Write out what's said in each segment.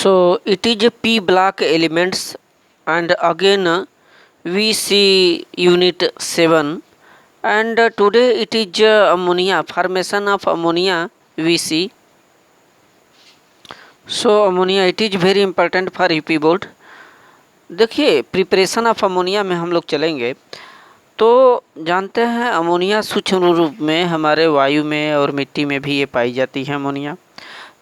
So it is a P block elements, and again we see unit 7, and today it is ammonia, formation of ammonia we see. So ammonia it is very important for UP board. देखिए preparation of ammonia में हम लोग चलेंगे तो जानते हैं ammonia सूक्ष्म रूप में हमारे वायु में और मिट्टी में भी ये पाई जाती है अमोनिया.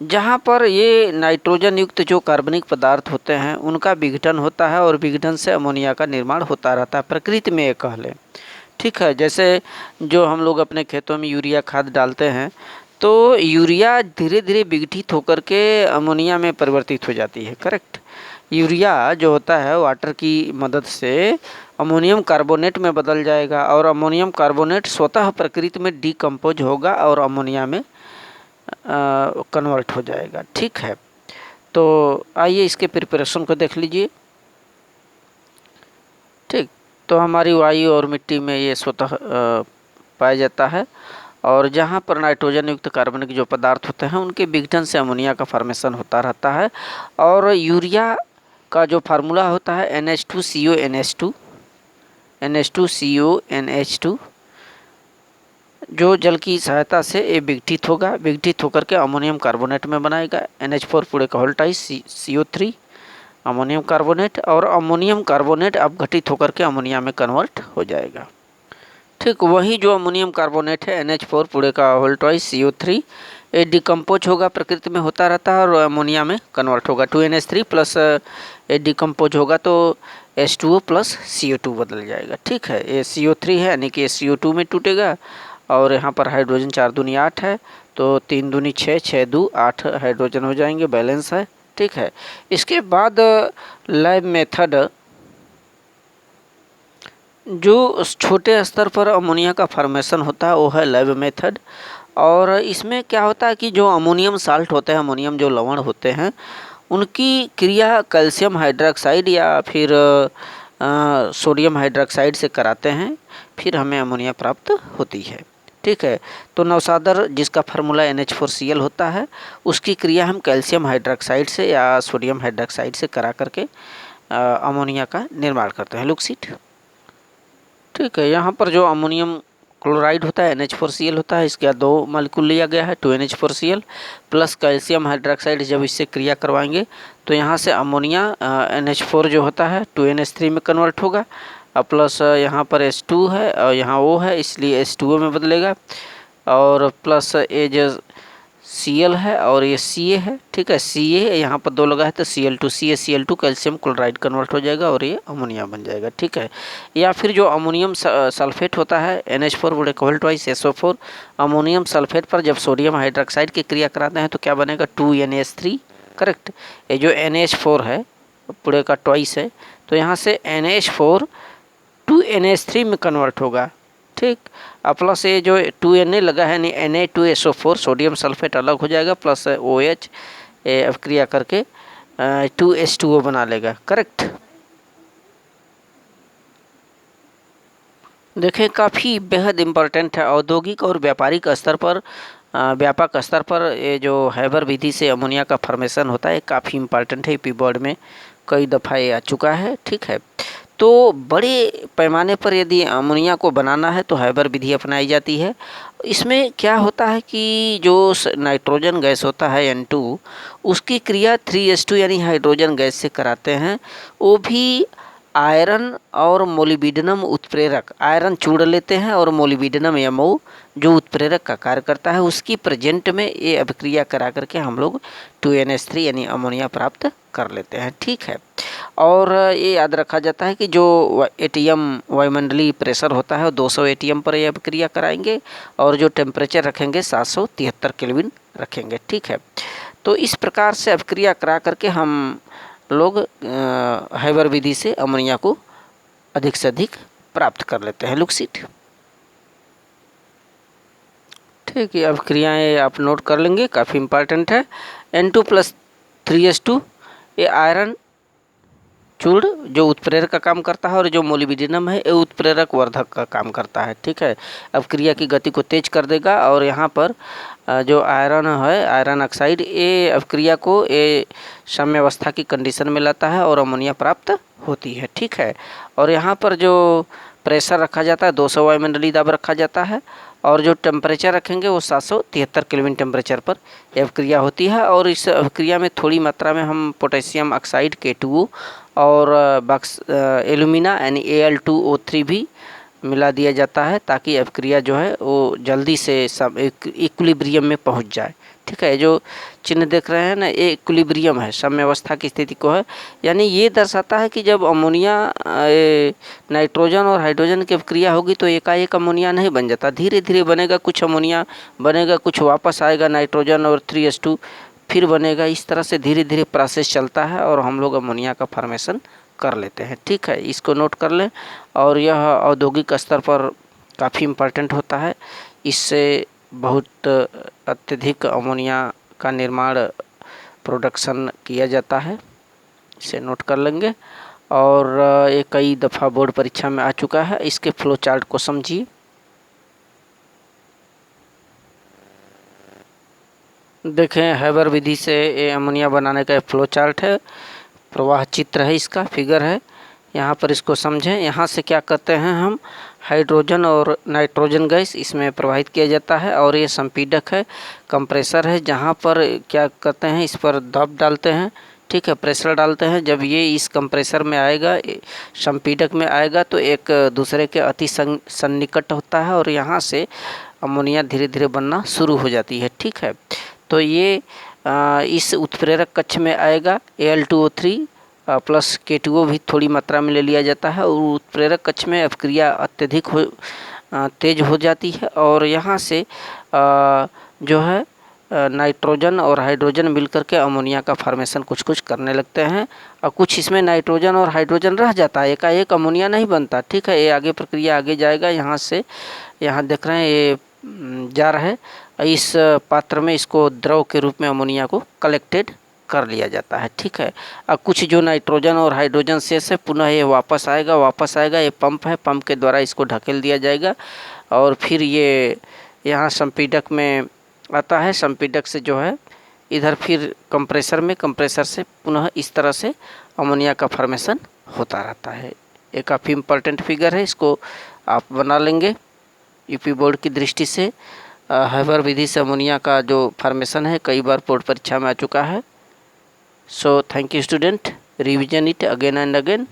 जहाँ पर ये नाइट्रोजन युक्त जो कार्बनिक पदार्थ होते हैं उनका विघटन होता है और विघटन से अमोनिया का निर्माण होता रहता है. प्रकृति में ये कह लें, ठीक है. जैसे जो हम लोग अपने खेतों में यूरिया खाद डालते हैं तो यूरिया धीरे धीरे विघटित होकर के अमोनिया में परिवर्तित हो जाती है. करेक्ट. यूरिया जो होता है वाटर की मदद से अमोनियम कार्बोनेट में बदल जाएगा और अमोनियम कार्बोनेट स्वतः प्रकृति में डिकम्पोज होगा और अमोनिया में कन्वर्ट हो जाएगा. ठीक है. तो आइए इसके प्रिपरेशन को देख लीजिए. ठीक. तो हमारी वायु और मिट्टी में ये स्वतः पाया जाता है और जहाँ पर नाइट्रोजन युक्त कार्बनिक जो पदार्थ होते हैं उनके विघटन से अमोनिया का फॉर्मेशन होता रहता है. और यूरिया का जो फार्मूला होता है NH2CONH2 NH2CONH2 जो जल की सहायता से ये विघटित होगा. विघटित होकर के अमोनियम कार्बोनेट में बनाएगा. NH4 पूरे का होल टाइस CO3 अमोनियम कार्बोनेट और अमोनियम कार्बोनेट अब घटित होकर के अमोनिया में कन्वर्ट हो जाएगा. ठीक. वही जो अमोनियम कार्बोनेट है NH4 पूरे का होल टाइस CO3 ये डिकम्पोज होगा, प्रकृति में होता रहता है और अमोनिया में कन्वर्ट होगा. 2NH3 प्लस ये डिकम्पोज होगा तो H2O प्लस CO2 बदल जाएगा. ठीक है. ये CO3 है यानी कि CO2 में टूटेगा और यहाँ पर हाइड्रोजन 4 दूनी 8 है तो 3 दूनी 6 6 दू 8 हाइड्रोजन हो जाएंगे. बैलेंस है. ठीक है. इसके बाद लैब मेथड जो छोटे स्तर पर अमोनिया का फॉर्मेशन होता है वो है लैब मेथड. और इसमें क्या होता है कि जो अमोनियम साल्ट होते हैं, अमोनियम जो लवण होते हैं उनकी क्रिया कैल्शियम हाइड्रोक्साइड या फिर सोडियम हाइड्रोक्साइड से कराते हैं, फिर हमें अमोनिया प्राप्त होती है. ठीक है. तो नवसादर जिसका फार्मूला NH4Cl होता है उसकी क्रिया हम कैल्शियम हाइड्रोक्साइड से या सोडियम हाइड्रोक्साइड से करा करके अमोनिया का निर्माण करते हैं. लुकसीट. ठीक है. यहाँ पर जो अमोनियम क्लोराइड होता है NH4Cl होता है, इसके 2 मालिक्यूल लिया गया है 2NH4Cl प्लस कैल्शियम हाइड्रोक्साइड. जब इससे क्रिया करवाएंगे तो यहाँ से अमोनिया NH4 जो होता है 2NH3 में कन्वर्ट होगा और प्लस यहाँ पर H2 है और यहाँ O है इसलिए H2O में बदलेगा और प्लस ये जो Cl है और ये Ca है. ठीक है. Ca यहाँ पर 2 लगा है तो Cl2 CaCl2 calcium chloride convert हो जाएगा और ये अमोनिया बन जाएगा. ठीक है. या फिर जो अमोनियम सल्फेट होता है NH4 बड़े कोवल ट्वाइस SO4 अमोनियम सल्फेट पर जब सोडियम हाइड्रोक्साइड की क्रिया कराते हैं तो क्या बनेगा 2NH3. करेक्ट. ये जो NH4 है पूरे का ट्वाइस है तो यहाँ से NH4 2NH3 में कन्वर्ट होगा. ठीक. प्लस ये जो 2Na लगा है यानी Na2SO4 सोडियम सल्फेट अलग हो जाएगा प्लस OH अब क्रिया करके 2H2O बना लेगा. करेक्ट. देखें काफ़ी बेहद इम्पोर्टेंट है. औद्योगिक और व्यापारिक स्तर पर व्यापक स्तर पर ये जो हैबर विधि से अमोनिया का फॉर्मेशन होता है काफ़ी इम्पोर्टेंट है. यूपी बोर्ड में कई दफ़ा ये आ चुका है. ठीक है. तो बड़े पैमाने पर यदि अमोनिया को बनाना है तो हैबर विधि अपनाई जाती है. इसमें क्या होता है कि जो नाइट्रोजन गैस होता है N2 उसकी क्रिया 3H2 यानी हाइड्रोजन गैस से कराते हैं. वो भी आयरन और मोलिब्डेनम उत्प्रेरक आयरन चूड़ लेते हैं और मोलिब्डेनम MO जो उत्प्रेरक का कार्य करता है उसकी प्रेजेंट में ये अभिक्रिया करा करके हम लोग 2NH3 यानी अमोनिया प्राप्त कर लेते हैं. ठीक है. और ये याद रखा जाता है कि जो ATM वायुमंडलीय प्रेशर होता है 200 ATM पर यह अभिक्रिया कराएंगे और जो टेम्परेचर रखेंगे 773 केल्विन रखेंगे. ठीक है. तो इस प्रकार से अभिक्रिया करा करके हम लोग हैबर विधि से अमोनिया को अधिक से अधिक प्राप्त कर लेते हैं. लुकसीट. ठीक है. अब क्रियाएँ आप नोट कर लेंगे, काफ़ी इम्पॉर्टेंट है. N2 प्लस 3H2 ये आयरन चूर्ण जो उत्प्रेरक का काम करता है और जो मोलिब्डेनम है ये उत्प्रेरक वर्धक का काम करता है। ठीक है, अब क्रिया की गति को तेज कर देगा और यहाँ पर जो आयरन है, आयरन ऑक्साइड, ये अब क्रिया को ये साम्यावस्था की कंडीशन में लाता है और अमोनिया प्राप्त होती है। ठीक है, और यहाँ पर जो प्रेशर रखा जाता है 200 वायुमंडलीय दाब रखा जाता है और जो टेम्परेचर रखेंगे वो 773 केल्विन टेम्परेचर पर यह क्रिया होती है। और इस क्रिया में थोड़ी मात्रा में हम पोटेशियम ऑक्साइड K2O और एल्यूमिना यानी Al2O3 भी मिला दिया जाता है ताकि अपक्रिया जो है वो जल्दी से सब इक्विलिब्रियम में पहुंच जाए। ठीक है, जो चिन्ह देख रहे हैं ना, ये इक्विलिब्रियम है, साम्यावस्था की स्थिति को है। यानी ये दर्शाता है कि जब अमोनिया नाइट्रोजन और हाइड्रोजन की अपक्रिया होगी तो एकाएक अमोनिया नहीं बन जाता, धीरे धीरे बनेगा, कुछ अमोनिया बनेगा, कुछ वापस आएगा नाइट्रोजन और 3H2 फिर बनेगा। इस तरह से धीरे धीरे प्रोसेस चलता है और हम लोग अमोनिया का फॉर्मेशन कर लेते हैं। ठीक है, इसको नोट कर लें और यह औद्योगिक स्तर पर काफ़ी इम्पोर्टेंट होता है। इससे बहुत अत्यधिक अमोनिया का निर्माण प्रोडक्शन किया जाता है, इसे नोट कर लेंगे। और ये कई दफ़ा बोर्ड परीक्षा में आ चुका है। इसके फ्लो चार्ट को समझिए। देखें, हैबर विधि से ये अमोनिया बनाने का फ्लो चार्ट है, प्रवाह चित्र है, इसका फिगर है, यहाँ पर इसको समझें। यहाँ से क्या करते हैं हम, हाइड्रोजन और नाइट्रोजन गैस इसमें प्रवाहित किया जाता है और ये संपीडक है, कंप्रेसर है, जहाँ पर क्या करते हैं, इस पर दबाव डालते हैं। ठीक है, प्रेशर डालते हैं। जब ये इस कंप्रेसर में आएगा, संपीडक में आएगा तो एक दूसरे के अति सन्निकट होता है और यहाँ से अमोनिया धीरे धीरे बनना शुरू हो जाती है। ठीक है, तो ये इस उत्प्रेरक कक्ष में आएगा, Al2O3 प्लस K2O भी थोड़ी मात्रा में ले लिया जाता है और उत्प्रेरक कक्ष में अपक्रिया अत्यधिक तेज हो जाती है और यहाँ से जो है नाइट्रोजन और हाइड्रोजन मिलकर के अमोनिया का फॉर्मेशन कुछ कुछ करने लगते हैं और कुछ इसमें नाइट्रोजन और हाइड्रोजन रह जाता है, एकाएक अमोनिया नहीं बनता। ठीक है, ये आगे प्रक्रिया आगे जाएगा। यहाँ से यहाँ देख रहे हैं ये जा रहा है, इस पात्र में इसको द्रव के रूप में अमोनिया को कलेक्टेड कर लिया जाता है। ठीक है, अब कुछ जो नाइट्रोजन और हाइड्रोजन शेष है पुनः ये वापस आएगा। ये पंप है, पंप के द्वारा इसको ढकेल दिया जाएगा और फिर ये यहाँ संपीडक में आता है। संपीडक से जो है इधर फिर कंप्रेसर से पुनः इस तरह से अमोनिया का फॉर्मेशन होता रहता है। ये काफ़ी इम्पोर्टेंट फिगर है, इसको आप बना लेंगे यूपी बोर्ड की दृष्टि से। हैबर विधि से अमोनिया का जो फॉर्मेशन है कई बार बोर्ड परीक्षा में आ चुका है। So thank you student, revision it again and again.